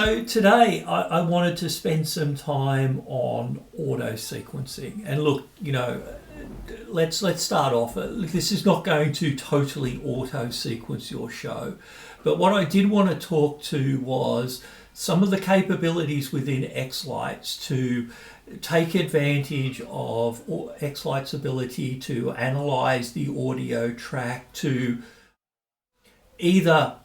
So today I wanted to spend some time on auto sequencing, and look, let's start off. This is not going to totally auto sequence your show, but what I did want to talk to was some of the capabilities within xLights to take advantage of xLights' ability to analyze the audio track, to either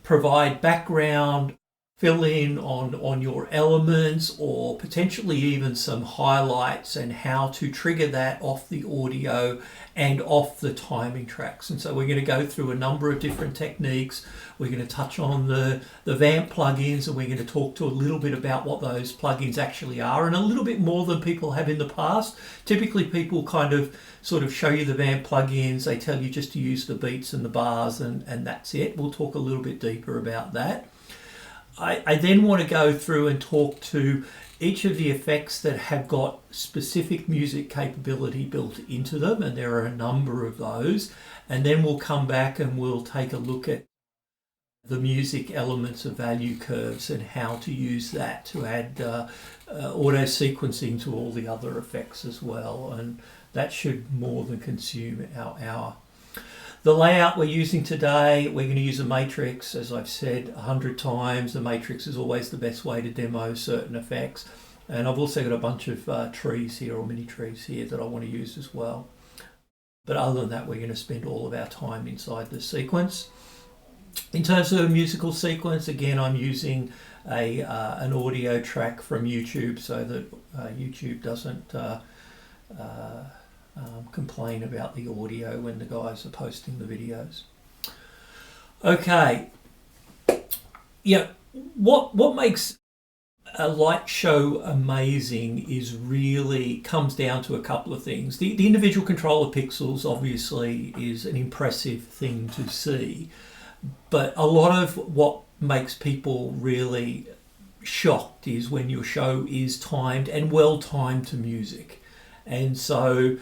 provide background, fill in on your elements, or potentially even some highlights, and how to trigger that off the audio and off the timing tracks. And so we're going to go through a number of different techniques. We're going to touch on the Vamp plugins, and we're going to talk to a little bit about what those plugins actually are, and a little bit more than people have in the past. Typically people sort of show you the Vamp plugins, they tell you just to use the beats and the bars, and that's it. We'll talk a little bit deeper about that. I then want to go through and talk to each of the effects that have got specific music capability built into them, and there are a number of those. And then we'll come back and we'll take a look at the music elements of value curves and how to use that to add auto sequencing to all the other effects as well. And that should more than consume our hour. The layout we're using today, we're going to use a matrix. As I've said 100 times, the matrix is always the best way to demo certain effects. And I've also got a bunch of trees here, or mini trees here, that I want to use as well. But other than that, we're going to spend all of our time inside the sequence. In terms of a musical sequence, again, I'm using an audio track from YouTube so that YouTube doesn't complain about the audio when the guys are posting the videos. Okay, yeah, what makes a light show amazing is really comes down to a couple of things. The individual control of pixels obviously is an impressive thing to see, but a lot of what makes people really shocked is when your show is timed and well timed to music. And so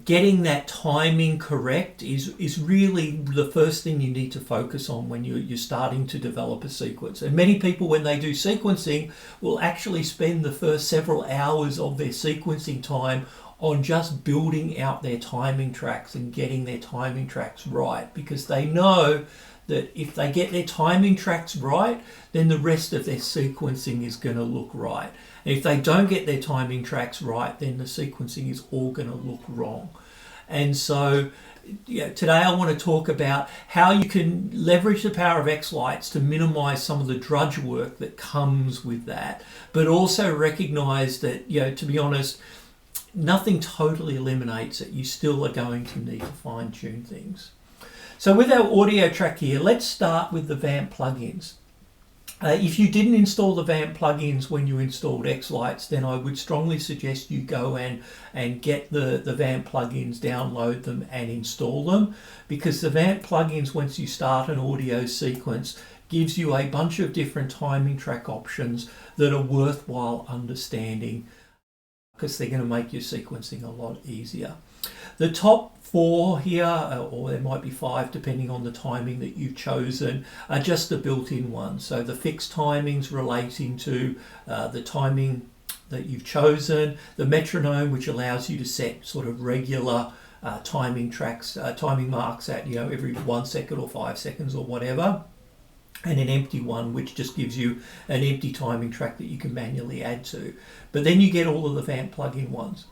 getting that timing correct is really the first thing you need to focus on when you're starting to develop a sequence. And many people, when they do sequencing, will actually spend the first several hours of their sequencing time on just building out their timing tracks and getting their timing tracks right, because they know that if they get their timing tracks right, then the rest of their sequencing is going to look right. And if they don't get their timing tracks right, then the sequencing is all going to look wrong. And so today I want to talk about how you can leverage the power of xLights to minimize some of the drudge work that comes with that, but also recognize that, to be honest, nothing totally eliminates it. You still are going to need to fine tune things. So with our audio track here, let's start with the Vamp plugins. If you didn't install the Vamp plugins when you installed xLights, then I would strongly suggest you go and get the Vamp plugins, download them and install them, because the Vamp plugins, once you start an audio sequence, gives you a bunch of different timing track options that are worthwhile understanding, because they're going to make your sequencing a lot easier. The top 4 here, or there might be 5 depending on the timing that you've chosen, are just the built-in ones. So the fixed timings relating to the timing that you've chosen, the metronome, which allows you to set sort of regular timing tracks, timing marks at every 1 second or 5 seconds or whatever, and an empty one which just gives you an empty timing track that you can manually add to. But then you get all of the Vamp plugin ones.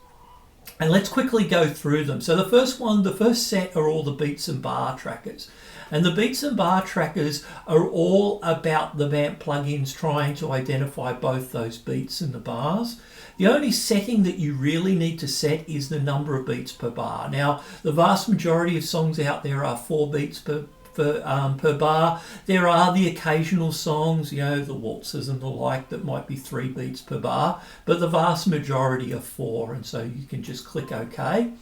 And let's quickly go through them. So the first set are all the beats and bar trackers. And the beats and bar trackers are all about the Vamp plugins trying to identify both those beats and the bars. The only setting that you really need to set is the number of beats per bar. Now, the vast majority of songs out there are 4 beats per bar. There are the occasional songs, the waltzes and the like, that might be 3 beats per bar, but the vast majority are 4, and so you can just click OK.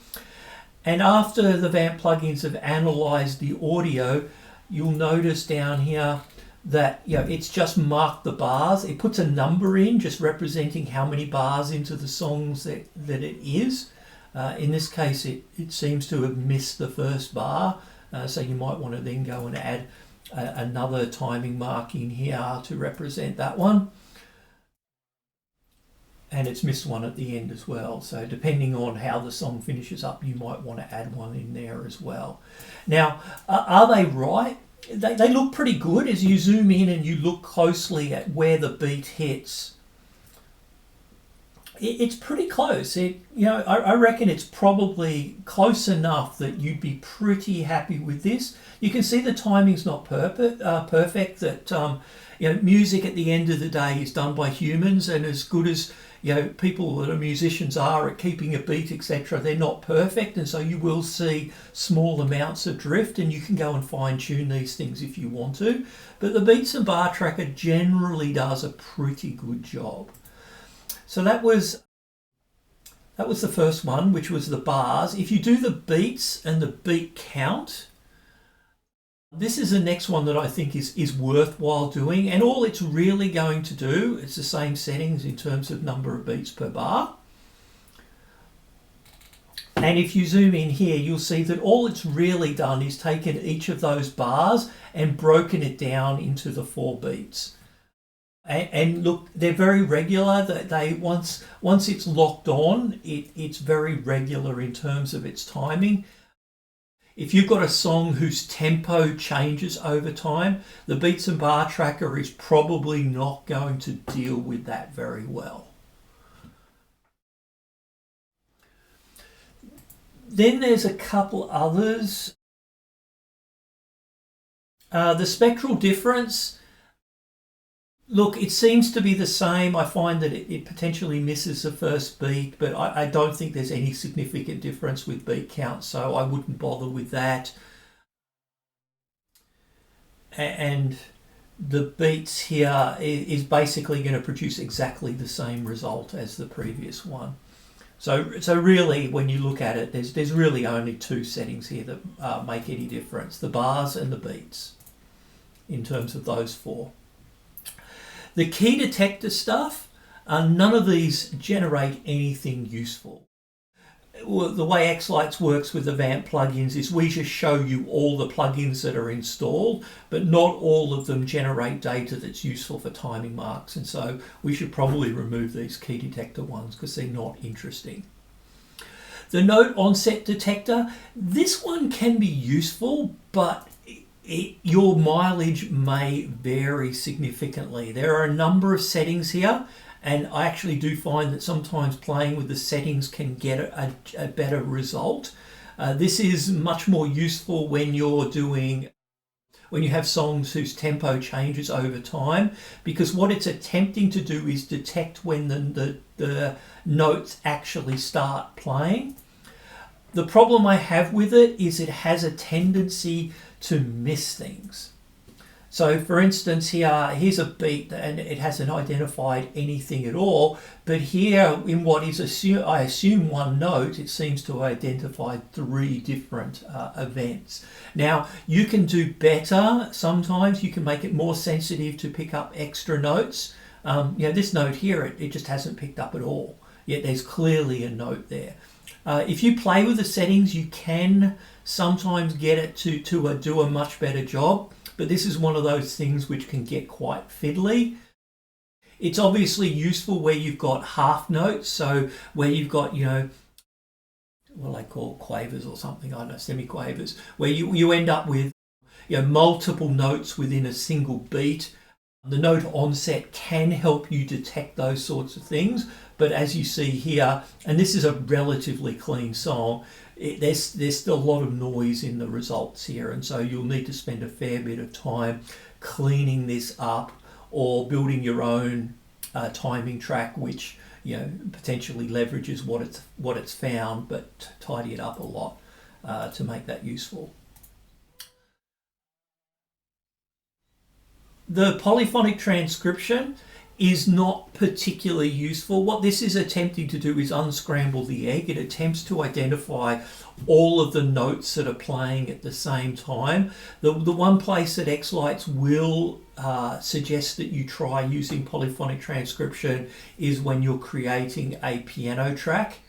And after the Vamp plugins have analyzed the audio, you'll notice down here that it's just marked the bars. It puts a number in, just representing how many bars into the songs that it is. In this case, it seems to have missed the first bar. So you might want to then go and add another timing mark in here to represent that one. And it's missed one at the end as well. So depending on how the song finishes up, you might want to add one in there as well. Now, are they right? They look pretty good as you zoom in and you look closely at where the beat hits. It's pretty close. I reckon it's probably close enough that you'd be pretty happy with this. You can see the timing's not perfect. That music at the end of the day is done by humans, and as good as people that are musicians are at keeping a beat, etc., they're not perfect, and so you will see small amounts of drift, and you can go and fine tune these things if you want to. But the Beats and Bar Tracker generally does a pretty good job. So that was the first one, which was the bars. If you do the beats and the beat count, this is the next one that I think is worthwhile doing, and all it's really going to do, it's the same settings in terms of number of beats per bar. And if you zoom in here, you'll see that all it's really done is taken each of those bars and broken it down into the 4 beats. And look, they're very regular. They once it's locked on, it's very regular in terms of its timing. If you've got a song whose tempo changes over time, the Beats and Bar Tracker is probably not going to deal with that very well. Then there's a couple others. The spectral difference. Look, it seems to be the same. I find that it potentially misses the first beat, but I don't think there's any significant difference with beat count, so I wouldn't bother with that. And the beats here is basically going to produce exactly the same result as the previous one. So really, when you look at it, there's really only 2 settings here that make any difference: the bars and the beats, in terms of those 4. The key detector stuff, none of these generate anything useful. The way xLights works with the Vamp plugins is we just show you all the plugins that are installed, but not all of them generate data that's useful for timing marks, and so we should probably remove these key detector ones because they're not interesting. The note onset detector, this one can be useful, but your mileage may vary significantly. There are a number of settings here, and I actually do find that sometimes playing with the settings can get a better result. This is much more useful when you have songs whose tempo changes over time, because what it's attempting to do is detect when the notes actually start playing. The problem I have with it is it has a tendency to miss things. So for instance, here's a beat and it hasn't identified anything at all, but here in what is I assume 1 note, it seems to identify 3 different events. Now you can do better. Sometimes you can make it more sensitive to pick up extra notes. This note here, it just hasn't picked up at all, yet there's clearly a note there. If you play with the settings, you can sometimes get it to do a much better job, but this is one of those things which can get quite fiddly. It's obviously useful where you've got half notes, so where you've got, what they call quavers or something, I don't know, semi-quavers, where you end up with multiple notes within a single beat. The note onset can help you detect those sorts of things, but as you see here, and this is a relatively clean song, there's still a lot of noise in the results here, and so you'll need to spend a fair bit of time cleaning this up or building your own timing track, which potentially leverages what it's found, but tidy it up a lot to make that useful. The polyphonic transcription is not particularly useful. What this is attempting to do is unscramble the egg. It attempts to identify all of the notes that are playing at the same time. The one place that xLights will suggest that you try using polyphonic transcription is when you're creating a piano track,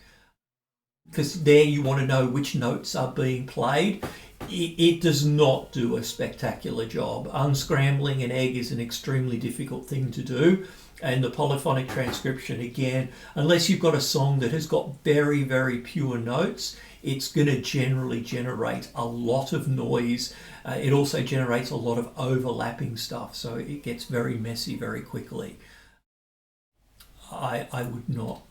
because there you want to know which notes are being played. it does not do a spectacular job. Unscrambling an egg is an extremely difficult thing to do, and the polyphonic transcription, again, unless you've got a song that has got very, very pure notes, it's going to generally generate a lot of noise. It also generates a lot of overlapping stuff, so it gets very messy very quickly. I would not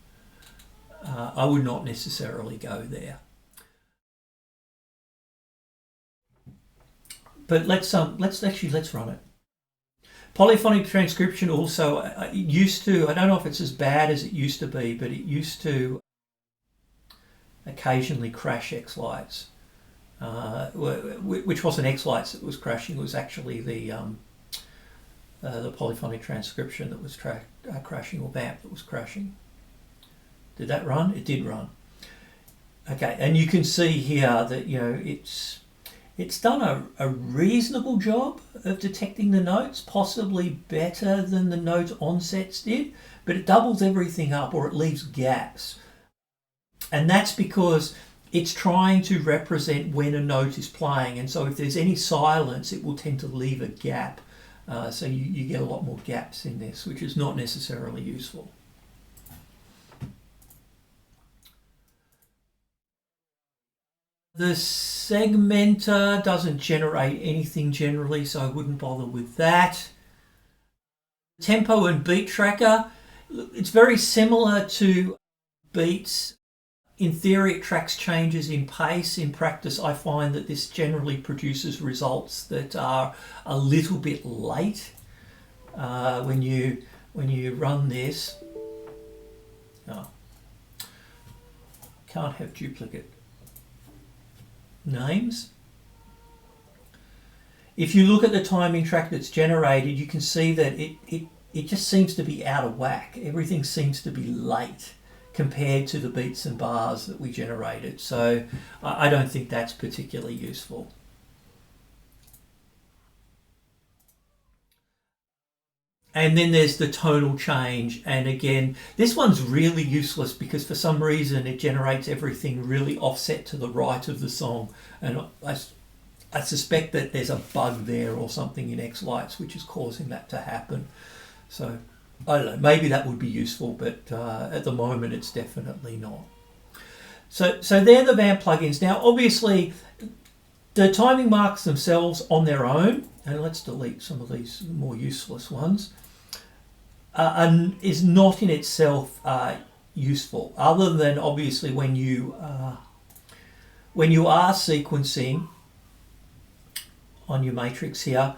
necessarily go there. But let's run it. Polyphonic transcription also used to, I don't know if it's as bad as it used to be, but it used to occasionally crash xLights, which wasn't xLights that was crashing. It was actually the polyphonic transcription that was crashing, or Vamp that was crashing. Did that run? It did run. Okay, and you can see here that, you know, it's done a reasonable job of detecting the notes, possibly better than the note onsets did, but it doubles everything up, or it leaves gaps. And that's because it's trying to represent when a note is playing, and so if there's any silence, it will tend to leave a gap. So you get a lot more gaps in this, which is not necessarily useful. The segmenter doesn't generate anything generally, so I wouldn't bother with that. Tempo and beat tracker, it's very similar to beats. In theory, it tracks changes in pace. In practice, I find that this generally produces results that are a little bit late when you run this. Oh, can't have duplicate names. If you look at the timing track that's generated, you can see that it just seems to be out of whack. Everything seems to be late compared to the beats and bars that we generated. So I don't think that's particularly useful. And then there's the tonal change. And again, this one's really useless because for some reason it generates everything really offset to the right of the song. And I suspect that there's a bug there or something in xLights which is causing that to happen. So I don't know, maybe that would be useful, but at the moment it's definitely not. So they're the Vamp plugins. Now obviously the timing marks themselves on their own, and let's delete some of these more useless ones, is not in itself useful, other than obviously when you are sequencing on your matrix here.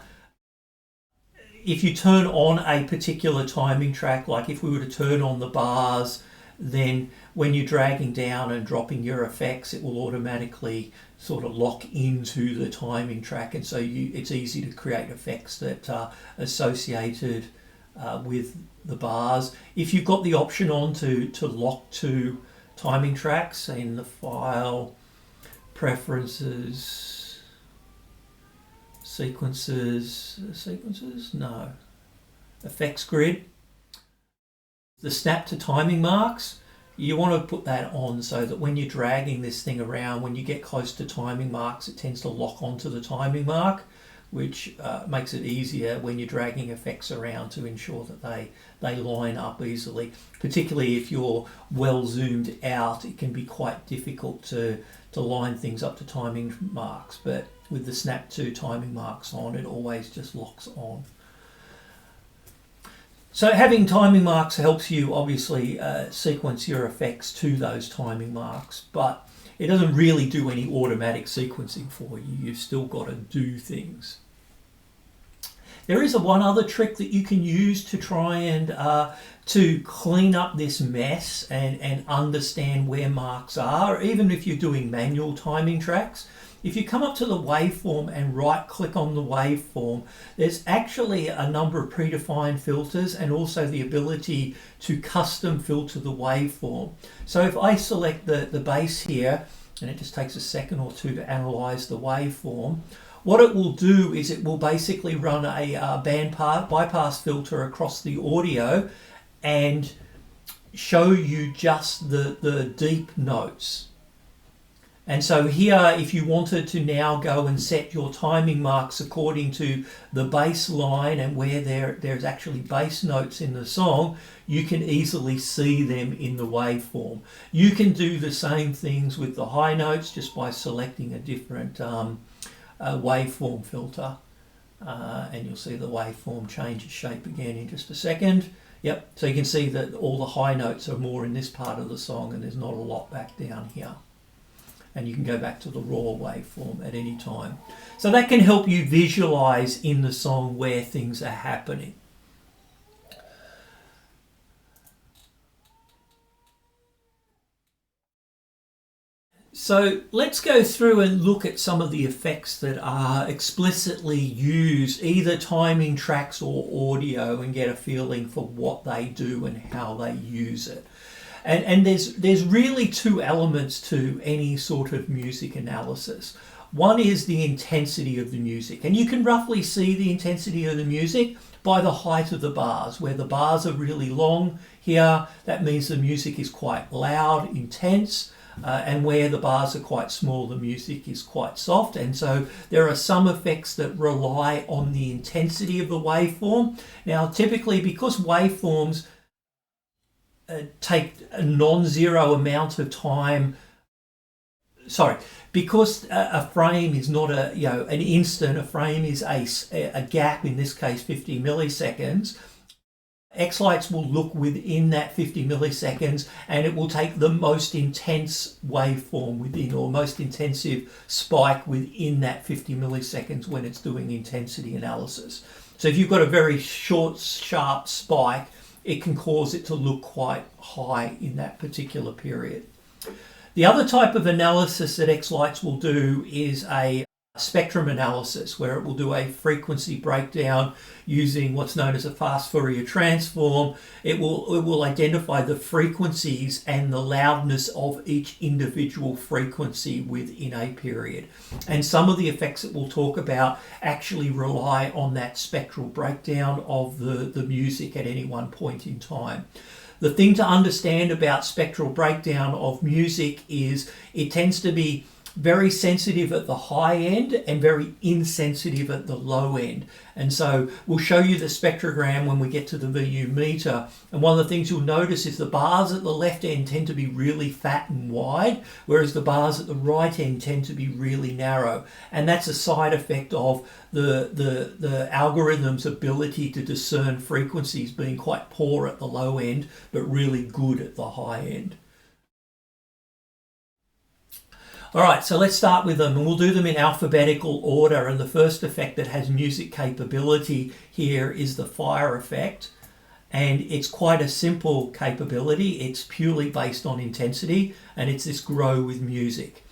If you turn on a particular timing track, like if we were to turn on the bars, then when you're dragging down and dropping your effects, it will automatically sort of lock into the timing track, and so it's easy to create effects that are associated with the bars. If you've got the option on to lock to timing tracks in the file, preferences, sequences, no, effects grid, the snap to timing marks, you want to put that on so that when you're dragging this thing around, when you get close to timing marks, it tends to lock onto the timing mark, which makes it easier when you're dragging effects around to ensure that they line up easily. Particularly if you're well zoomed out, it can be quite difficult to line things up to timing marks, but with the snap to timing marks on, it always just locks on. So having timing marks helps you obviously sequence your effects to those timing marks, but it doesn't really do any automatic sequencing for you. You've still got to do things. There is one other trick that you can use to try and to clean up this mess and understand where marks are, even if you're doing manual timing tracks. If you come up to the waveform and right click on the waveform, there's actually a number of predefined filters and also the ability to custom filter the waveform. So if I select the bass here, and it just takes a second or two to analyze the waveform, what it will do is it will basically run a band bypass filter across the audio and show you just the deep notes. And so here, if you wanted to now go and set your timing marks according to the bass line and where there's actually bass notes in the song, you can easily see them in the waveform. You can do the same things with the high notes just by selecting a different waveform filter. And you'll see the waveform changes shape again in just a second. Yep, so you can see that all the high notes are more in this part of the song and there's not a lot back down here. And you can go back to the raw waveform at any time. So that can help you visualize in the song where things are happening. So let's go through and look at some of the effects that are explicitly used, either timing tracks or audio, and get a feeling for what they do and how they use it. And there's really two elements to any sort of music analysis. One is the intensity of the music, and you can roughly see the intensity of the music by the height of the bars. Where the bars are really long here, that means the music is quite loud, intense, and where the bars are quite small, the music is quite soft. And so there are some effects that rely on the intensity of the waveform. Now, typically, because waveforms take a non-zero amount of time, because a frame is not an instant, a frame is a gap, in this case 50 milliseconds, xLights will look within that 50 milliseconds and it will take the most intense waveform within, or most intensive spike within that 50 milliseconds when it's doing intensity analysis. So if you've got a very short, sharp spike, it can cause it to look quite high in that particular period. The other type of analysis that xLights will do is a spectrum analysis, where it will do a frequency breakdown using what's known as a fast Fourier transform. It will identify the frequencies and the loudness of each individual frequency within a period. And some of the effects that we'll talk about actually rely on that spectral breakdown of the music at any one point in time. The thing to understand about spectral breakdown of music is it tends to be very sensitive at the high end and very insensitive at the low end. And so we'll show you the spectrogram when we get to the VU meter. And one of the things you'll notice is the bars at the left end tend to be really fat and wide, whereas the bars at the right end tend to be really narrow. And that's a side effect of the algorithm's ability to discern frequencies being quite poor at the low end, but really good at the high end. All right, so let's start with them, and we'll do them in alphabetical order. And the first effect that has music capability here is the fire effect. And it's quite a simple capability. It's purely based on intensity, and it's this grow with music.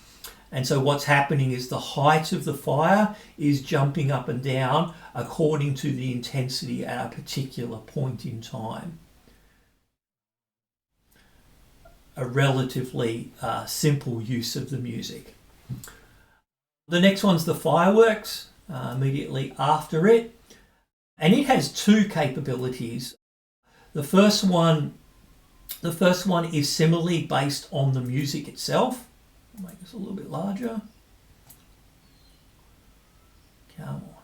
And so what's happening is the height of the fire is jumping up and down according to the intensity at a particular point in time. A relatively simple use of the music. The next one's the fireworks, immediately after it. And it has two capabilities. The first one is similarly based on the music itself. I'll make this a little bit larger. Come on.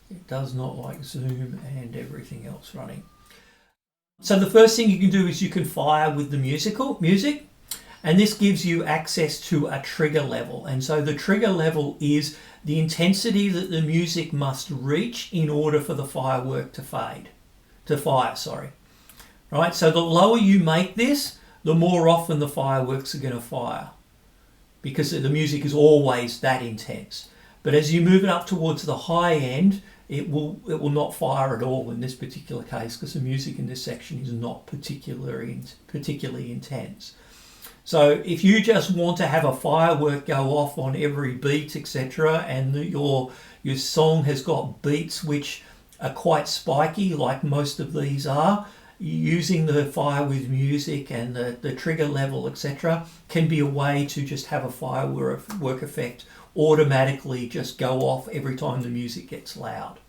It does not like zoom and everything else running. So the first thing you can do is you can fire with the music, and this gives you access to a trigger level. And so the trigger level is the intensity that the music must reach in order for the firework to fire. Right? So the lower you make this, the more often the fireworks are going to fire, because the music is always that intense. But as you move it up towards the high end, it will not fire at all in this particular case, because the music in this section is not particularly intense. So if you just want to have a firework go off on every beat, etc., and your song has got beats which are quite spiky, like most of these are, using the fire with music and the trigger level, etc., can be a way to just have a firework effect automatically just go off every time the music gets loud.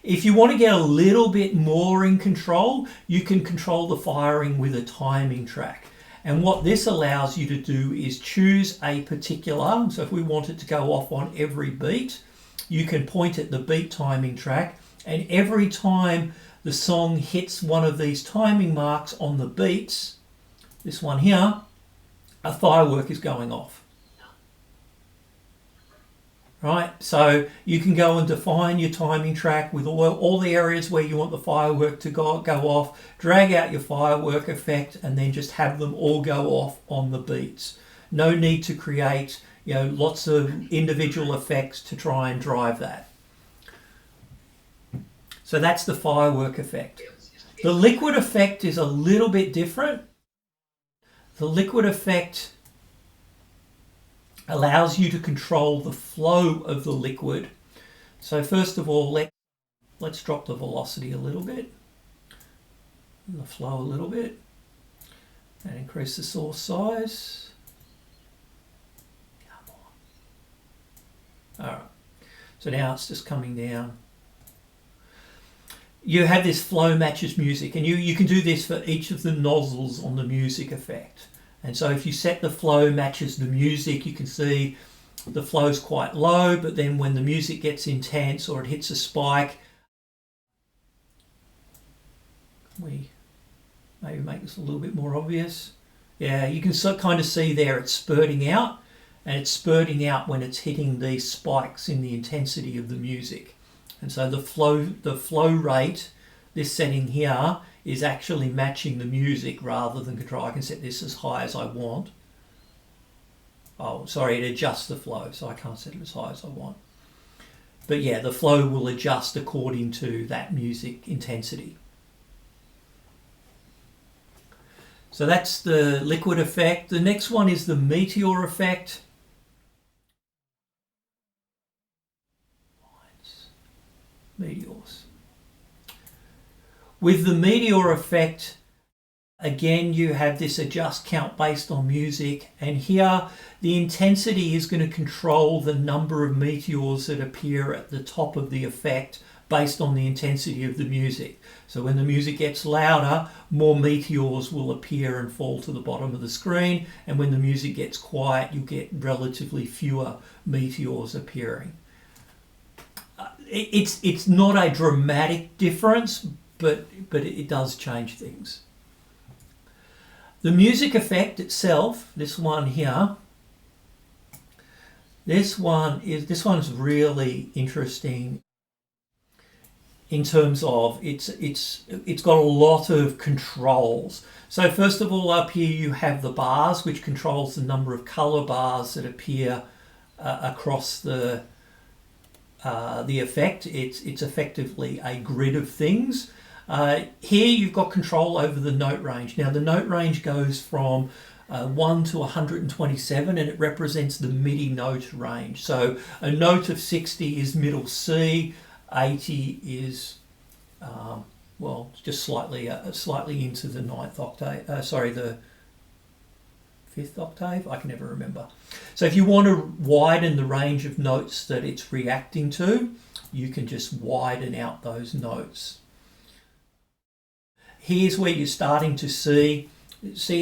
If you want to get a little bit more in control, you can control the firing with a timing track. And what this allows you to do is choose a particular, so if we want it to go off on every beat, you can point at the beat timing track, and every time the song hits one of these timing marks on the beats, this one here, a firework is going off. Right, so you can go and define your timing track with all the areas where you want the firework to go off, drag out your firework effect, and then just have them all go off on the beats. No need to create, lots of individual effects to try and drive that. So that's the firework effect. The liquid effect is a little bit different. The liquid effect allows you to control the flow of the liquid. So first of all, let's drop the velocity a little bit, and the flow a little bit, and increase the source size. Come on. All right, so now it's just coming down. You have this flow matches music, and you can do this for each of the nozzles on the music effect. And so if you set the flow matches the music, you can see the flow's quite low, but then when the music gets intense or it hits a spike, we maybe make this a little bit more obvious. Yeah, you can kind of see there it's spurting out, and it's spurting out when it's hitting these spikes in the intensity of the music. And so the flow rate, this setting here, is actually matching the music rather than control. I can set this as high as I want. Oh, sorry, it adjusts the flow, so I can't set it as high as I want. But yeah, the flow will adjust according to that music intensity. So that's the liquid effect. The next one is the meteor effect. Meteors. With the meteor effect, again, you have this adjust count based on music, and here the intensity is going to control the number of meteors that appear at the top of the effect based on the intensity of the music. So when the music gets louder, more meteors will appear and fall to the bottom of the screen, and when the music gets quiet, you get relatively fewer meteors appearing. It's not a dramatic difference, but it does change things. The music effect itself, this one here, this one's really interesting in terms of it's got a lot of controls. So first of all, up here you have the bars, which controls the number of color bars that appear across the effect. It's effectively a grid of things. Here you've got control over the note range. Now the note range goes from 1 to 127, and it represents the MIDI note range. So a note of 60 is middle C, 80 is just slightly into the ninth octave. The fifth octave. I can never remember. So if you want to widen the range of notes that it's reacting to, you can just widen out those notes. Here's where you're starting to see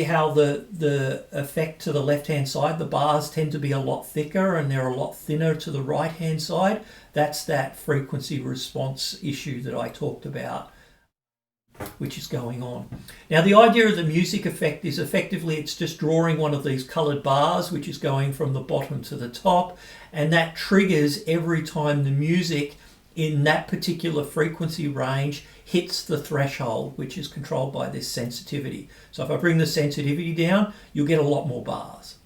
how the effect to the left-hand side, the bars tend to be a lot thicker and they're a lot thinner to the right-hand side. That's that frequency response issue that I talked about, which is going on. Now the idea of the music effect is effectively it's just drawing one of these coloured bars, which is going from the bottom to the top, and that triggers every time the music in that particular frequency range hits the threshold, which is controlled by this sensitivity. So if I bring the sensitivity down, you'll get a lot more bars.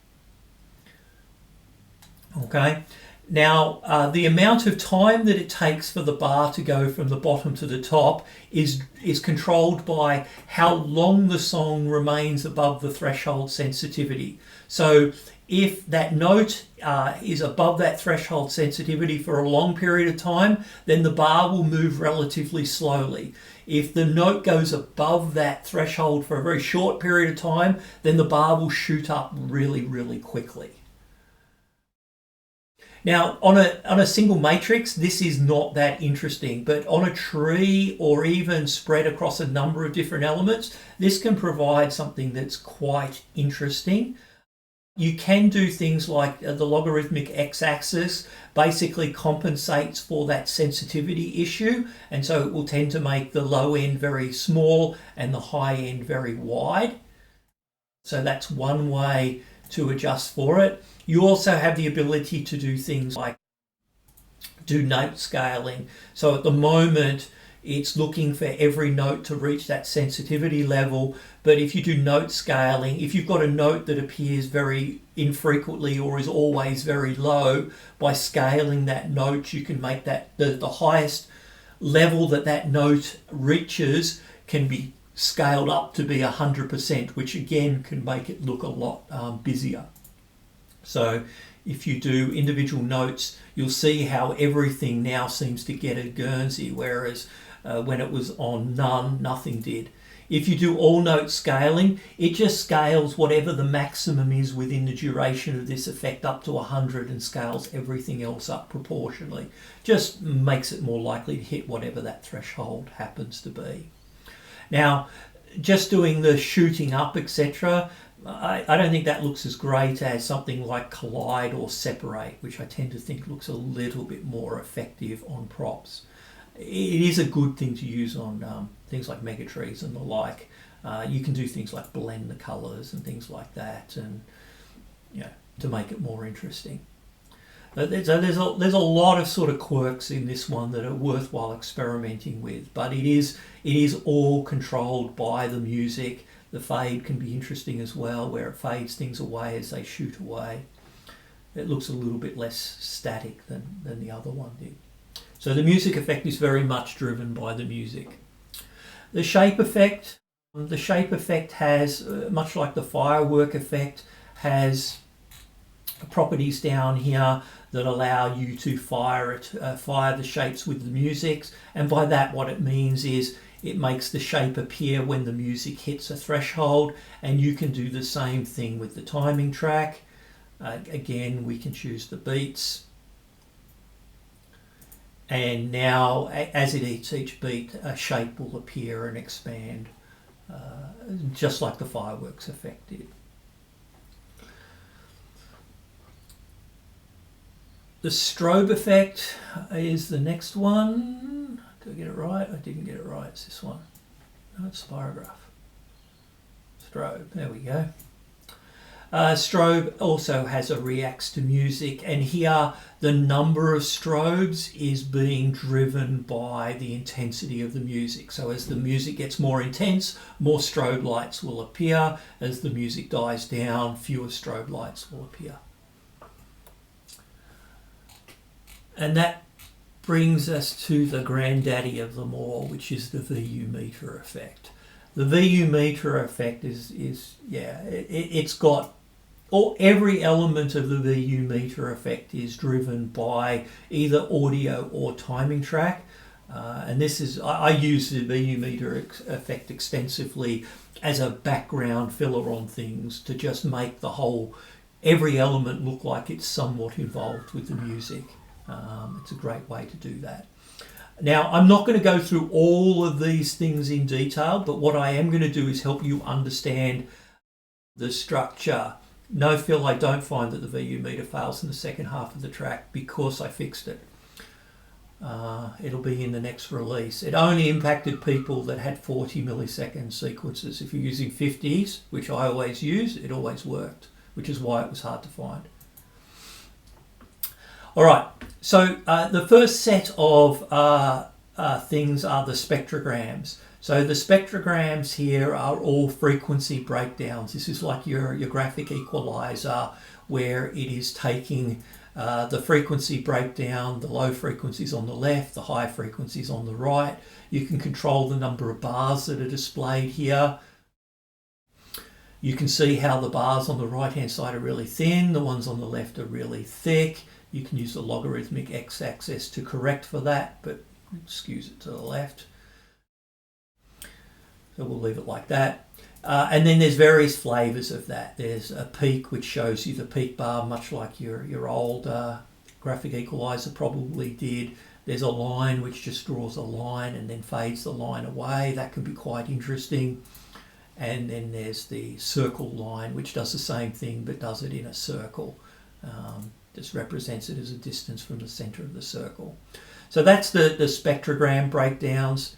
Okay. Now, the amount of time that it takes for the bar to go from the bottom to the top is controlled by how long the song remains above the threshold sensitivity. So if that note is above that threshold sensitivity for a long period of time, then the bar will move relatively slowly. If the note goes above that threshold for a very short period of time, then the bar will shoot up really, really quickly. Now, on a single matrix, this is not that interesting, but on a tree or even spread across a number of different elements, this can provide something that's quite interesting. You can do things like the logarithmic x-axis basically compensates for that sensitivity issue, and so it will tend to make the low end very small and the high end very wide. So that's one way to adjust for it. You also have the ability to do things like do note scaling. So at the moment, it's looking for every note to reach that sensitivity level. But if you do note scaling, if you've got a note that appears very infrequently or is always very low, by scaling that note, you can make that the highest level that note reaches can be scaled up to be 100%, which again can make it look a lot busier. So if you do individual notes, you'll see how everything now seems to get a Guernsey, whereas when it was on none, nothing did. If you do all note scaling, it just scales whatever the maximum is within the duration of this effect up to 100 and scales everything else up proportionally. Just makes it more likely to hit whatever that threshold happens to be. Now, just doing the shooting up, etc., I don't think that looks as great as something like collide or separate, which I tend to think looks a little bit more effective on props. It is a good thing to use on things like megatrees and the like. You can do things like blend the colours and things like that, and to make it more interesting. So there's a lot of sort of quirks in this one that are worthwhile experimenting with, but it is all controlled by the music. The fade can be interesting as well, where it fades things away as they shoot away. It looks a little bit less static than the other one did. So the music effect is very much driven by the music. The shape effect has, much like the firework effect, has properties down here that allow you to fire the shapes with the music, and by that what it means is it makes the shape appear when the music hits a threshold, and you can do the same thing with the timing track. Again, we can choose the beats, and now as it hits each beat, a shape will appear and expand, just like the fireworks effect did. The strobe effect is the next one. Did I get it right? I didn't get it right. It's this one. No, it's spirograph. Strobe. There we go. Strobe also has a reacts to music, and here the number of strobes is being driven by the intensity of the music. So as the music gets more intense, more strobe lights will appear. As the music dies down, fewer strobe lights will appear. And that brings us to the granddaddy of them all, which is the VU meter effect. The VU meter effect it's got every element of the VU meter effect is driven by either audio or timing track. And this is, I use the VU meter effect extensively as a background filler on things to just make every element look like it's somewhat involved with the music. It's a great way to do that. Now, I'm not going to go through all of these things in detail, but what I am going to do is help you understand the structure. No, Phil, I don't find that the VU meter fails in the second half of the track because I fixed it. It'll be in the next release. It only impacted people that had 40 millisecond sequences. If you're using 50s, which I always use, it always worked, which is why it was hard to find. All right, so the first set of things are the spectrograms. So the spectrograms here are all frequency breakdowns. This is like your graphic equalizer, where it is taking the frequency breakdown, the low frequencies on the left, the high frequencies on the right. You can control the number of bars that are displayed here. You can see how the bars on the right-hand side are really thin, the ones on the left are really thick. You can use the logarithmic x-axis to correct for that, but skews it to the left. So we'll leave it like that. And then there's various flavors of that. There's a peak, which shows you the peak bar, much like your old graphic equalizer probably did. There's a line which just draws a line and then fades the line away. That can be quite interesting. And then there's the circle line, which does the same thing but does it in a circle. Just represents it as a distance from the center of the circle. So that's the spectrogram breakdowns.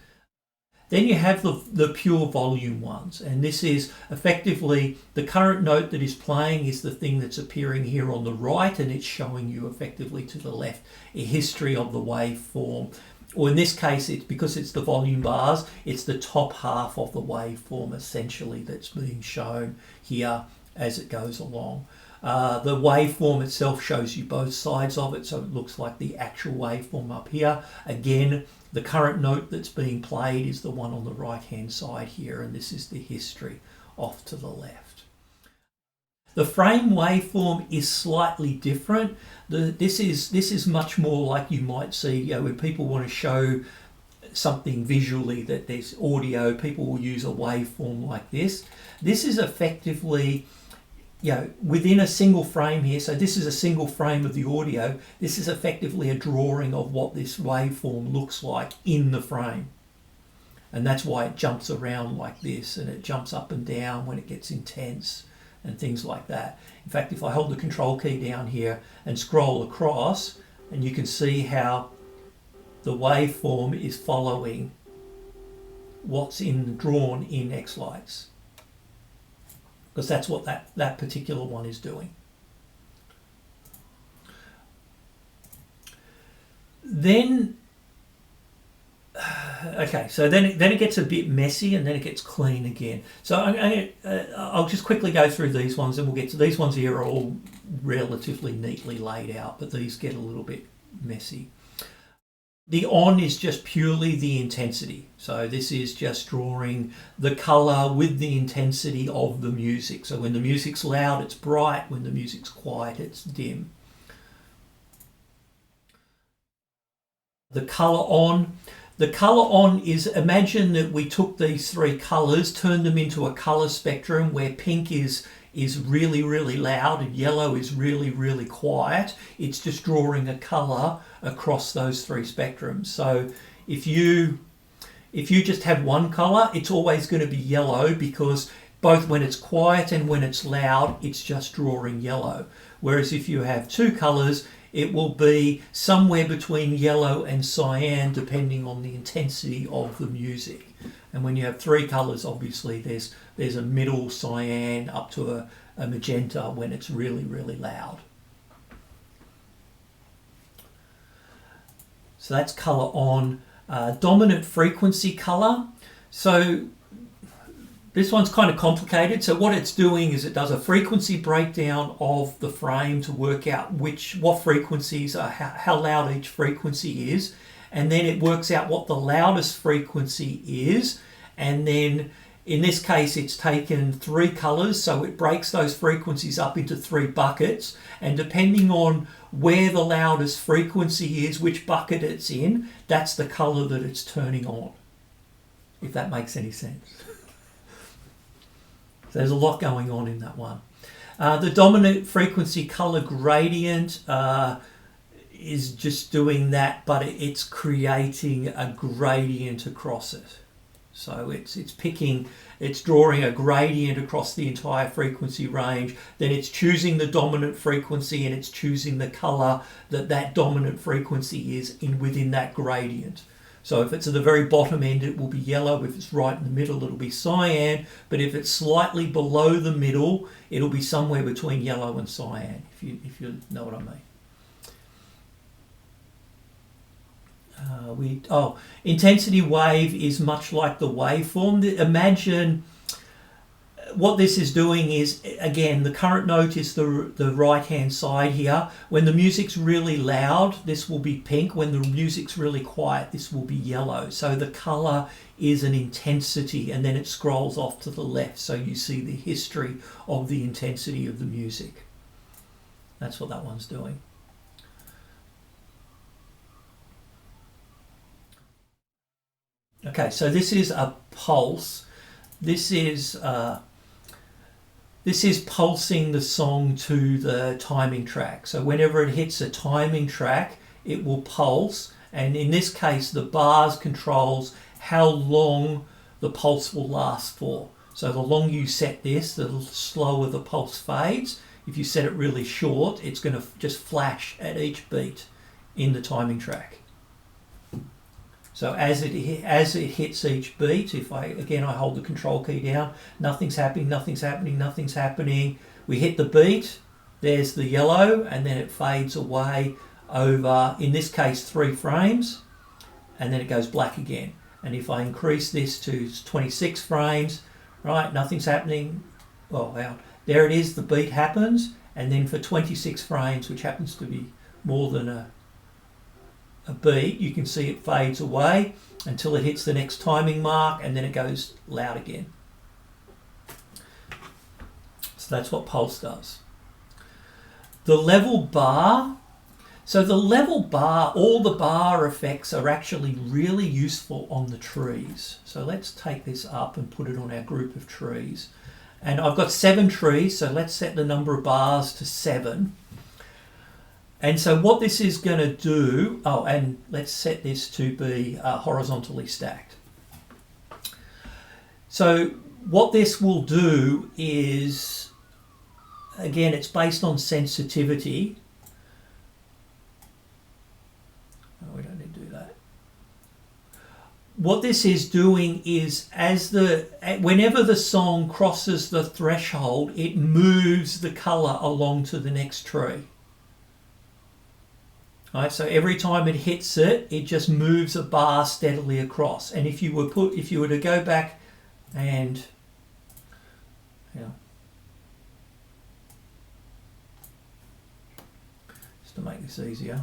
Then you have the pure volume ones, and this is effectively the current note that is playing is the thing that's appearing here on the right, and it's showing you effectively to the left a history of the waveform. Or in this case, it's because it's the volume bars, it's the top half of the waveform essentially that's being shown here as it goes along. The waveform itself shows you both sides of it, so it looks like the actual waveform up here. Again, the current note that's being played is the one on the right hand side here, and this is the history off to the left. The frame waveform is slightly different. This is much more like you might see, when people want to show something visually that there's audio, people will use a waveform like this. This is effectively within a single frame here. So this is a single frame of the audio. This is effectively a drawing of what this waveform looks like in the frame. And that's why it jumps around like this, and it jumps up and down when it gets intense and things like that. In fact, if I hold the control key down here and scroll across, and you can see how the waveform is following what's drawn in xLights, because that's what that particular one is doing. Then, okay, so then it gets a bit messy, and then it gets clean again. So I'll just quickly go through these ones, and we'll get to these ones here are all relatively neatly laid out, but these get a little bit messy. The on is just purely the intensity. So this is just drawing the color with the intensity of the music. So when the music's loud, it's bright. When the music's quiet, it's dim. The color on. The color on is, imagine that we took these three colors, turned them into a color spectrum where pink is really, really loud and yellow is really, really quiet. It's just drawing a color across those three spectrums. So if you just have one color, it's always going to be yellow, because both when it's quiet and when it's loud, it's just drawing yellow. Whereas if you have two colors, it will be somewhere between yellow and cyan, depending on the intensity of the music. And when you have three colors, obviously there's a middle cyan up to a magenta when it's really, really loud. So that's color on. Dominant frequency color. So this one's kind of complicated. So what it's doing is it does a frequency breakdown of the frame to work out what frequencies are, how loud each frequency is. And then it works out what the loudest frequency is. And then in this case, it's taken three colors. So it breaks those frequencies up into three buckets. And depending on where the loudest frequency is, which bucket it's in, that's the color that it's turning on, if that makes any sense. So there's a lot going on in that one. The dominant frequency color gradient is just doing that, but it's creating a gradient across it. So it's drawing a gradient across the entire frequency range. Then it's choosing the dominant frequency, and it's choosing the color that dominant frequency is within that gradient. So if it's at the very bottom end, it will be yellow. If it's right in the middle, it'll be cyan. But if it's slightly below the middle, it'll be somewhere between yellow and cyan, if you know what I mean. Intensity wave is much like the waveform. Imagine what this is doing is, again, the current note is the right hand side here. When the music's really loud, this will be pink. When the music's really quiet, this will be yellow. So the color is an intensity, and then it scrolls off to the left, so you see the history of the intensity of the music. That's what that one's doing. Okay, so this is a pulse. This is this is pulsing the song to the timing track. So whenever it hits a timing track, it will pulse. And in this case, the bars controls how long the pulse will last for. So the longer you set this, the slower the pulse fades. If you set it really short, it's going to just flash at each beat in the timing track. So as it hits each beat, if I hold the control key down, nothing's happening, nothing's happening, nothing's happening. We hit the beat, there's the yellow, and then it fades away over, in this case, 3 frames, and then it goes black again. And if I increase this to 26 frames, right, nothing's happening. Well, there it is, the beat happens, and then for 26 frames, which happens to be more than a beat, you can see it fades away until it hits the next timing mark, and then it goes loud again. So that's what pulse does. The level bar. So the level bar, all the bar effects are actually really useful on the trees. So let's take this up and put it on our group of trees. And I've got 7 trees, so let's set the number of bars to 7. And so what this is going to do, and let's set this to be horizontally stacked. So what this will do is, again, it's based on sensitivity. Oh, we don't need to do that. What this is doing is, whenever the song crosses the threshold, it moves the color along to the next tree. Right, so every time it hits it, it just moves a bar steadily across. And if you were to go back and just to make this easier,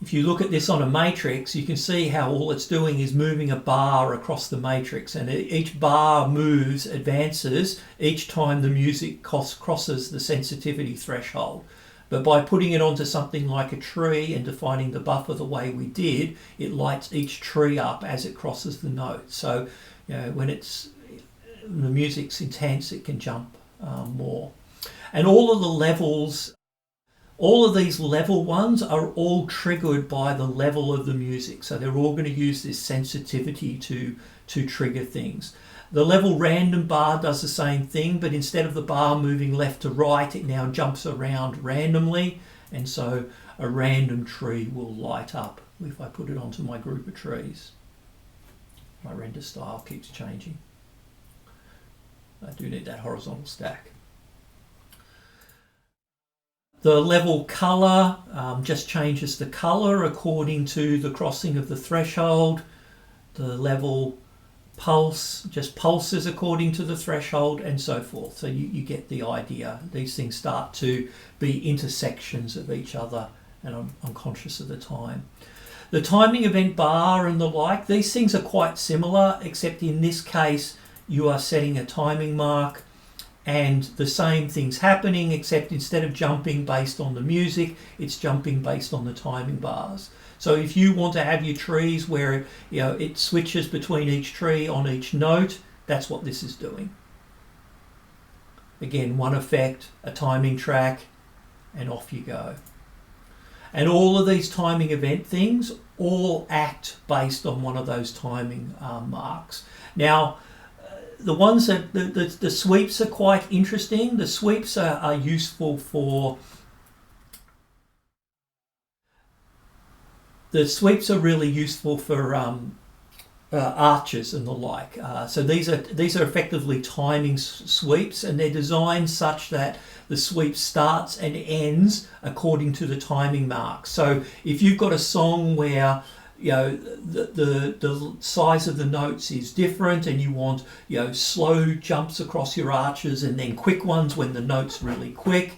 if you look at this on a matrix, you can see how all it's doing is moving a bar across the matrix, and each bar moves, advances each time the music crosses the sensitivity threshold. But by putting it onto something like a tree and defining the buffer the way we did, it lights each tree up as it crosses the note. So, when the music's intense, it can jump more. And all of the levels, all of these level ones are all triggered by the level of the music. So they're all going to use this sensitivity to trigger things. The level random bar does the same thing, but instead of the bar moving left to right, it now jumps around randomly, and so a random tree will light up if I put it onto my group of trees. My render style keeps changing. I do need that horizontal stack. The level color just changes the color according to the crossing of the threshold. The level pulse just pulses according to the threshold, and so forth. So you get the idea. These things start to be intersections of each other, and I'm conscious of the time. The timing event bar and the like, these things are quite similar, except in this case you are setting a timing mark and the same thing's happening, except instead of jumping based on the music, it's jumping based on the timing bars. So if you want to have your trees where it switches between each tree on each note, that's what this is doing. Again, one effect, a timing track, and off you go. And all of these timing event things all act based on one of those timing marks. Now, the ones that the sweeps are quite interesting. The sweeps are useful for. The sweeps are really useful for arches and the like. So these are effectively timing sweeps, and they're designed such that the sweep starts and ends according to the timing mark. So if you've got a song where the size of the notes is different, and you want slow jumps across your arches and then quick ones when the note's really quick,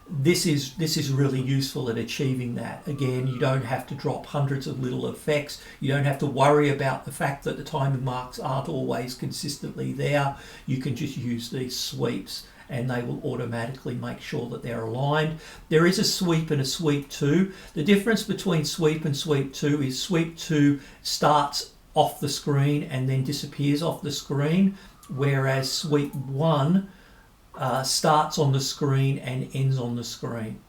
this is really useful at achieving that. Again, you don't have to drop hundreds of little effects. You don't have to worry about the fact that the timing marks aren't always consistently there. You can just use these sweeps and they will automatically make sure that they're aligned. There is a sweep and a sweep 2. The difference between sweep and sweep 2 is sweep 2 starts off the screen and then disappears off the screen, whereas sweep 1 starts on the screen and ends on the screen.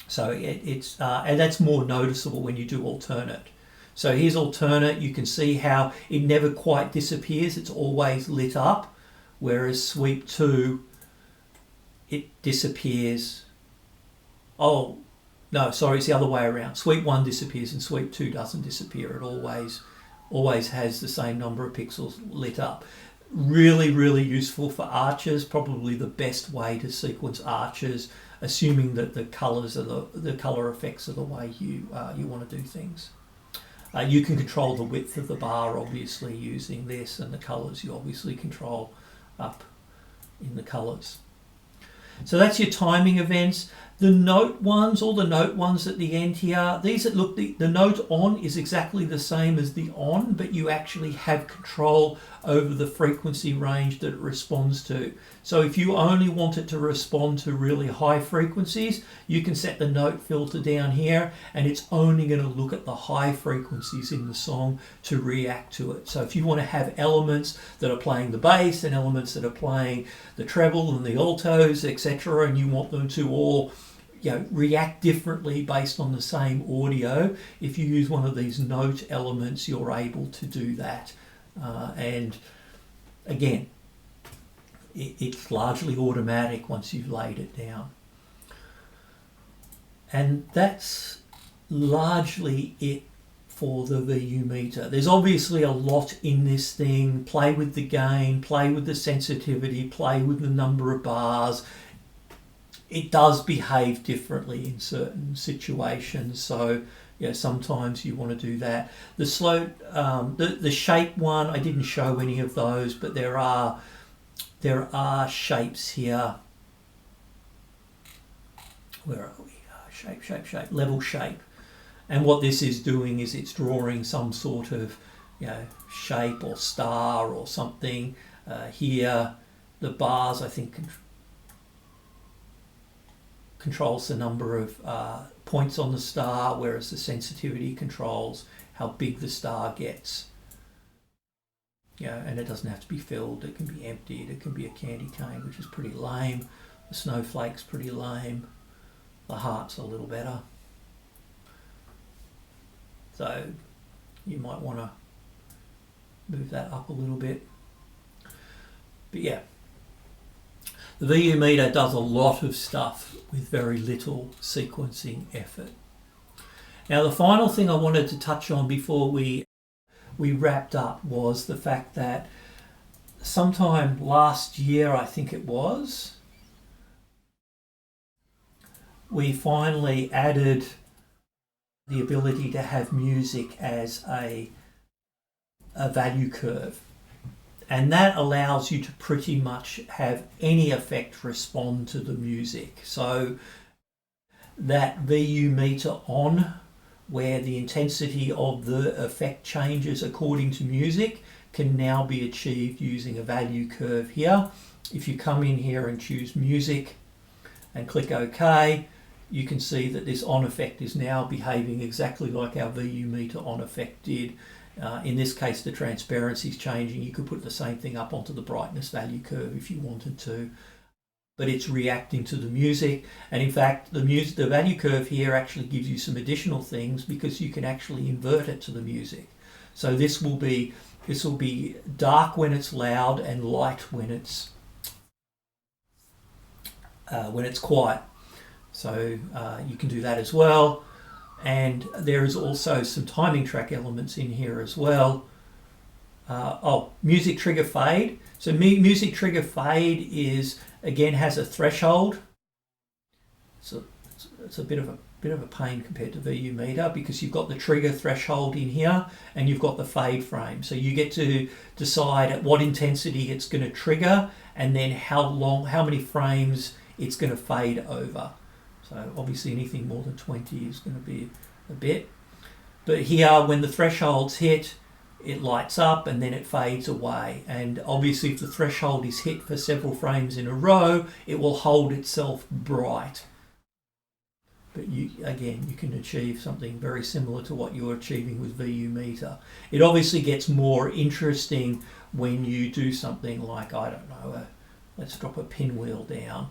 So and that's more noticeable when you do alternate. So here's alternate. You can see how it never quite disappears. It's always lit up, whereas sweep 2, it disappears. Oh, no, sorry, it's the other way around. Sweep 1 disappears and sweep 2 doesn't disappear. It always has the same number of pixels lit up. Really, really useful for archers. Probably the best way to sequence archers, assuming that the colors are the color effects are the way you want to do things. You can control the width of the bar, obviously, using this, and the colors you obviously control up in the colors. So that's your timing events. The note ones, all the note ones at the end here, these that look, the note on is exactly the same as the on, but you actually have control over the frequency range that it responds to. So if you only want it to respond to really high frequencies, you can set the note filter down here, and it's only going to look at the high frequencies in the song to react to it. So if you want to have elements that are playing the bass and elements that are playing the treble and the altos, etc., and you want them to all react differently based on the same audio, if you use one of these note elements, you're able to do that. And again, it's largely automatic once you've laid it down. And that's largely it for the VU meter. There's obviously a lot in this thing. Play with the gain, play with the sensitivity, play with the number of bars. It does behave differently in certain situations, so sometimes you want to do that. The slow, the shape one, I didn't show any of those, but there are shapes here. Where are we? Shape, level shape. And what this is doing is it's drawing some sort of shape or star or something. Here, the bars, I think, controls the number of points on the star, whereas the sensitivity controls how big the star gets. And it doesn't have to be filled. It can be emptied. It can be a candy cane, which is pretty lame. The snowflake's pretty lame. The heart's a little better. So you might want to move that up a little bit. But yeah. The VU meter does a lot of stuff with very little sequencing effort. Now, the final thing I wanted to touch on before we wrapped up was the fact that sometime last year, I think it was, we finally added the ability to have music as a value curve. And that allows you to pretty much have any effect respond to the music. So that VU meter on, where the intensity of the effect changes according to music, can now be achieved using a value curve here. If you come in here and choose music and click OK, you can see that this on effect is now behaving exactly like our VU meter on effect did. In this case, the transparency is changing. You could put the same thing up onto the brightness value curve if you wanted to, but it's reacting to the music. And in fact, the value curve here actually gives you some additional things because you can actually invert it to the music. So this will be dark when it's loud and light when it's quiet. So you can do that as well. And there is also some timing track elements in here as well. Music trigger fade. So music trigger fade has a threshold. So it's a bit of a pain compared to VU meter because you've got the trigger threshold in here and you've got the fade frame. So you get to decide at what intensity it's going to trigger and then how many frames it's going to fade over. So obviously anything more than 20 is going to be a bit. But here, when the threshold's hit, it lights up and then it fades away. And obviously if the threshold is hit for several frames in a row, it will hold itself bright. But again, you can achieve something very similar to what you're achieving with VU meter. It obviously gets more interesting when you do something like, I don't know, let's drop a pinwheel down,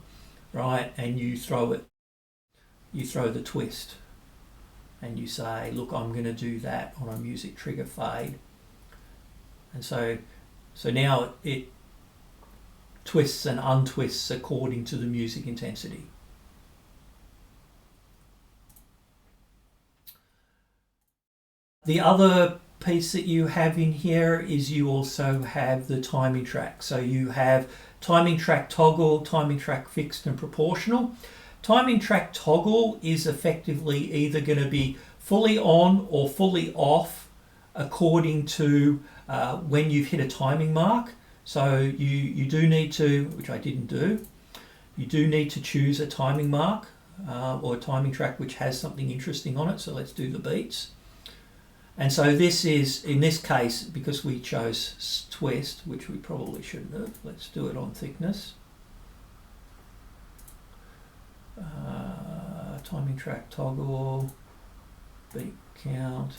right? And you throw the twist, and you say, look, I'm going to do that on a music trigger fade. And so now it twists and untwists according to the music intensity. The other piece that you have in here is you also have the timing track. So you have timing track toggle, timing track fixed and proportional. Timing track toggle is effectively either going to be fully on or fully off according to when you've hit a timing mark. So you do need to, which I didn't do, you do need to choose a timing mark or a timing track which has something interesting on it. So let's do the beats. And so this is, in this case, because we chose twist, which we probably shouldn't have, let's do it on thickness. Timing track toggle, beat count.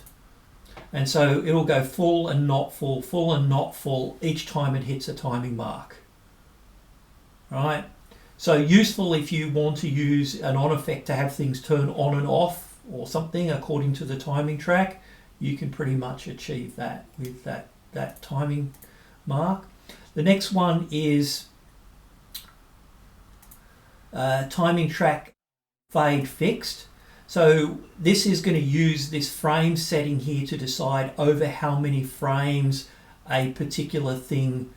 And so it'll go full and not full each time it hits a timing mark. Right? So useful if you want to use an on effect to have things turn on and off or something according to the timing track. You can pretty much achieve that with that timing mark. The next one is timing track fade fixed. So this is going to use this frame setting here to decide over how many frames a particular thing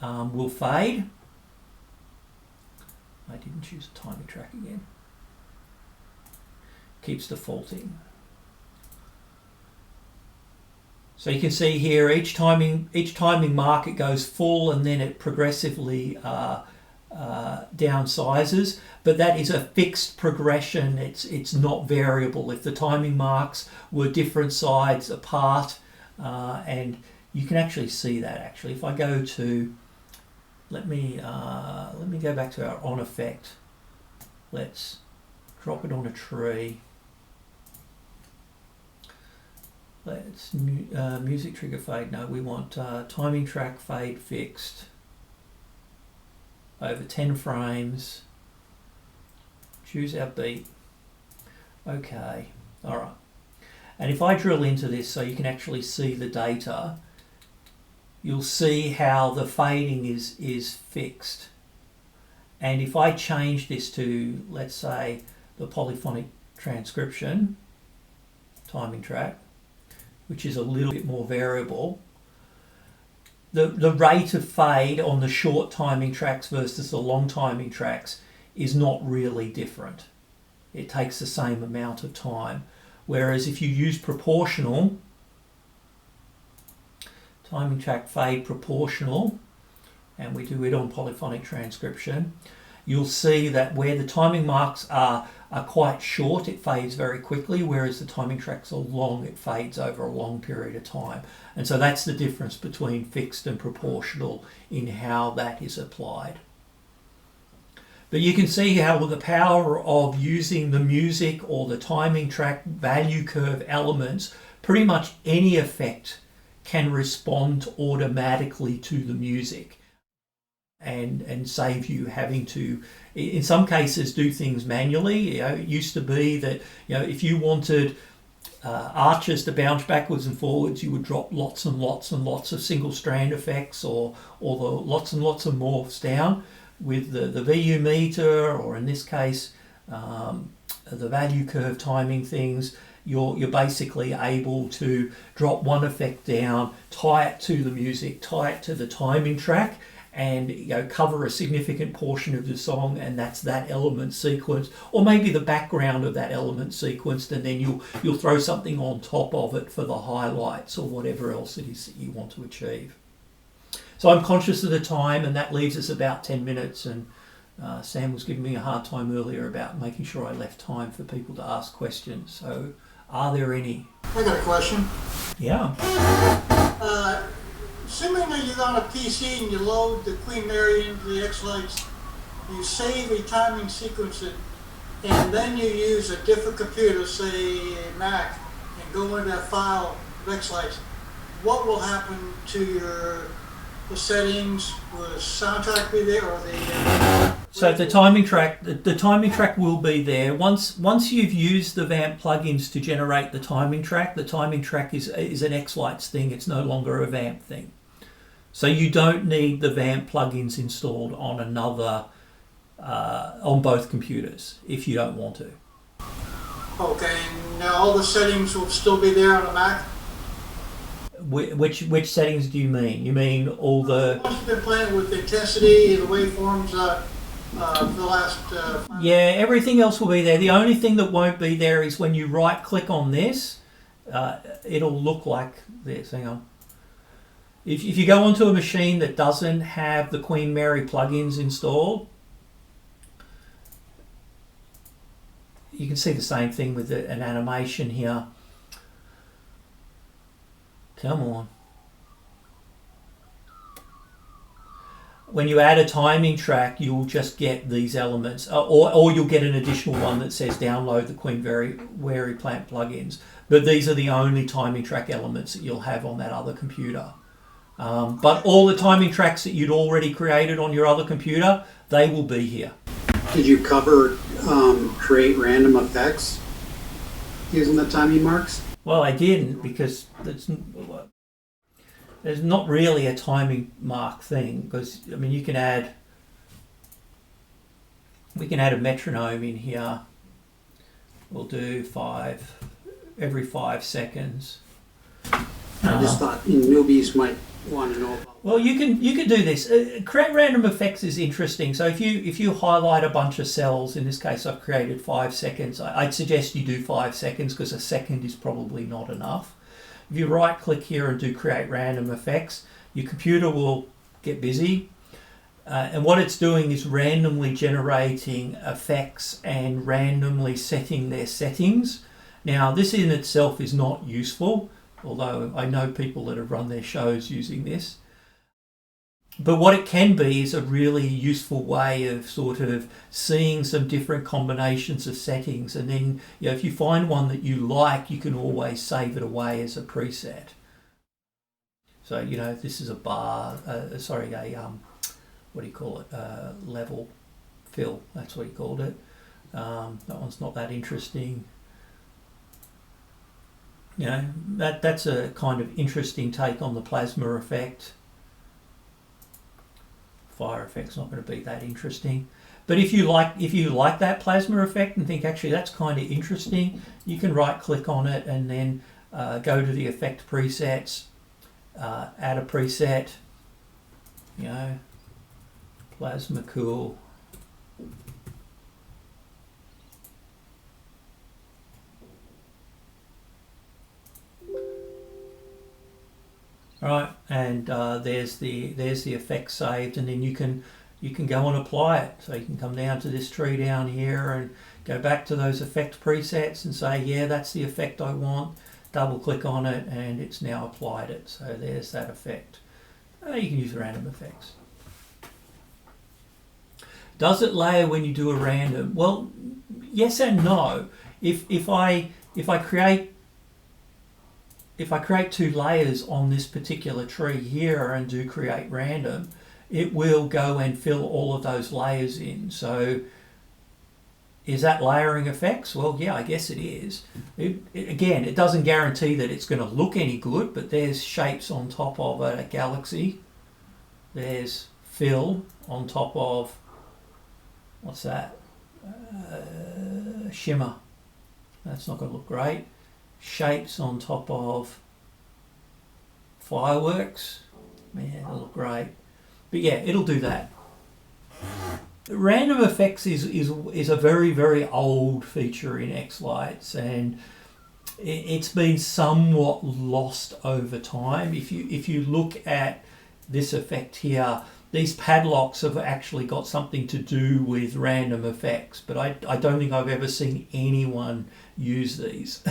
will fade. I didn't choose a timing track again. Keeps defaulting. So you can see here each timing mark it goes full and then it progressively downsizes, but that is a fixed progression. It's not variable. If the timing marks were different sides apart, and you can actually see that actually. If I go to, let me go back to our on effect. Let's drop it on a tree. Let's music trigger fade. No, we want timing track fade fixed over 10 frames. Choose our beat. Okay, all right. And if I drill into this so you can actually see the data, you'll see how the fading is fixed. And if I change this to, let's say, the polyphonic transcription timing track, which is a little bit more variable, the rate of fade on the short timing tracks versus the long timing tracks is not really different. It takes the same amount of time. Whereas if you use proportional, timing track fade proportional, and we do it on polyphonic transcription, you'll see that where the timing marks are quite short, it fades very quickly, whereas the timing tracks are long, it fades over a long period of time. And so that's the difference between fixed and proportional in how that is applied. But you can see how with the power of using the music or the timing track value curve elements, pretty much any effect can respond automatically to the music. And save you having to, in some cases, do things manually. It used to be that if you wanted arches to bounce backwards and forwards, you would drop lots and lots and lots of single strand effects or the lots and lots of morphs down. With the VU meter, or in this case, the value curve timing things, you're basically able to drop one effect down, tie it to the music, tie it to the timing track, and cover a significant portion of the song, and that's that element sequence, or maybe the background of that element sequenced, and then you'll throw something on top of it for the highlights or whatever else it is that you want to achieve. So I'm conscious of the time, and that leaves us about 10 minutes, and Sam was giving me a hard time earlier about making sure I left time for people to ask questions. So are there any? I got a question. Yeah. Assuming that you're on a PC and you load the Queen Mary into the xLights, you save a timing sequence that and then you use a different computer, say Mac, and go into that file of xLights, what will happen to the settings? Will the soundtrack be there, or the? So the timing track will be there. Once you've used the Vamp plugins to generate the timing track is an xLights thing. It's no longer a Vamp thing. So you don't need the Vamp plugins installed on on both computers if you don't want to. Okay, now all the settings will still be there on the Mac? Which settings do you mean? You mean all the... Once you've been playing with the intensity, the waveforms for the last... Yeah, everything else will be there. The only thing that won't be there is when you right click on this, it'll look like this. Hang on. If you go onto a machine that doesn't have the Queen Mary plugins installed, you can see the same thing with an animation here. Come on. When you add a timing track, you'll just get these elements, or you'll get an additional one that says download the Queen Mary plant plugins. But these are the only timing track elements that you'll have on that other computer. But all the timing tracks that you'd already created on your other computer, they will be here. Did you cover create random effects using the timing marks? Well, I didn't, because there's not really a timing mark thing. Because I mean, we can add a metronome in here. We'll do every 5 seconds. I just thought newbies might want to know about. Well, you can do this. Create random effects is interesting. So if you highlight a bunch of cells, in this case I've created 5 seconds, I'd suggest you do 5 seconds because a second is probably not enough. If you right click here and do create random effects, your computer will get busy. And what it's doing is randomly generating effects and randomly setting their settings. Now this in itself is not useful, although I know people that have run their shows using this. But what it can be is a really useful way of sort of seeing some different combinations of settings, and then if you find one that you like, you can always save it away as a preset. So this is a bar, what do you call it? Level fill. That's what he called it. That one's not that interesting. That's a kind of interesting take on the plasma effect. Fire effect's not going to be that interesting, but if you like that plasma effect and think actually that's kind of interesting, you can right click on it and then go to the effect presets, add a preset, plasma cool. Right, and there's the effect saved, and then you can go and apply it. So you can come down to this tree down here and go back to those effect presets and say, yeah, that's the effect I want. Double click on it, and it's now applied it. So there's that effect. You can use random effects. Does it layer when you do a random? Well, yes and no. If I create 2 layers on this particular tree here and do create random, it will go and fill all of those layers in. So is that layering effects? Well, yeah, I guess it is. Again, it doesn't guarantee that it's going to look any good, but there's shapes on top of a galaxy. There's fill on top of, what's that? Shimmer. That's not going to look great. Shapes on top of fireworks. Man, it'll look great. But yeah, it'll do that. Random effects is a very, very old feature in xLights, and it's been somewhat lost over time. If you look at this effect here, these padlocks have actually got something to do with random effects, but I don't think I've ever seen anyone use these.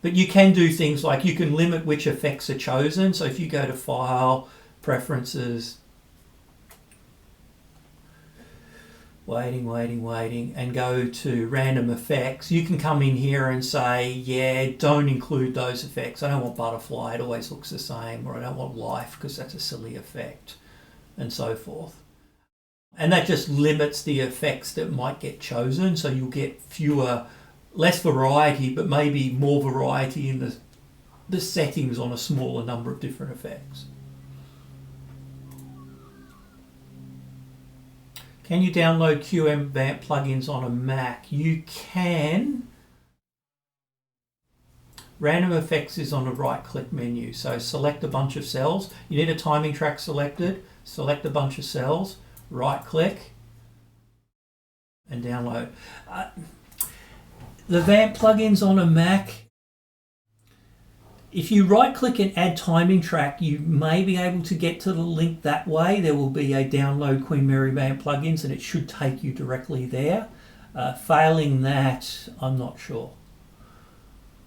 But you can do things like you can limit which effects are chosen. So if you go to File, Preferences, waiting, and go to random effects, you can come in here and say, yeah, don't include those effects. I don't want butterfly, it always looks the same, or I don't want life because that's a silly effect, and so forth. And that just limits the effects that might get chosen, so you'll get less variety, but maybe more variety in the settings on a smaller number of different effects. Can you download QM Vamp plugins on a Mac? You can. Random effects is on the right click menu. So select a bunch of cells. You need a timing track selected. Select a bunch of cells. Right click and download. The Vamp plugins on a Mac, if you right click and add timing track, you may be able to get to the link that way. There will be a download Queen Mary Vamp plugins and it should take you directly there. Failing that, I'm not sure.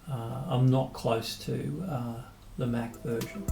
I'm not close to the Mac version.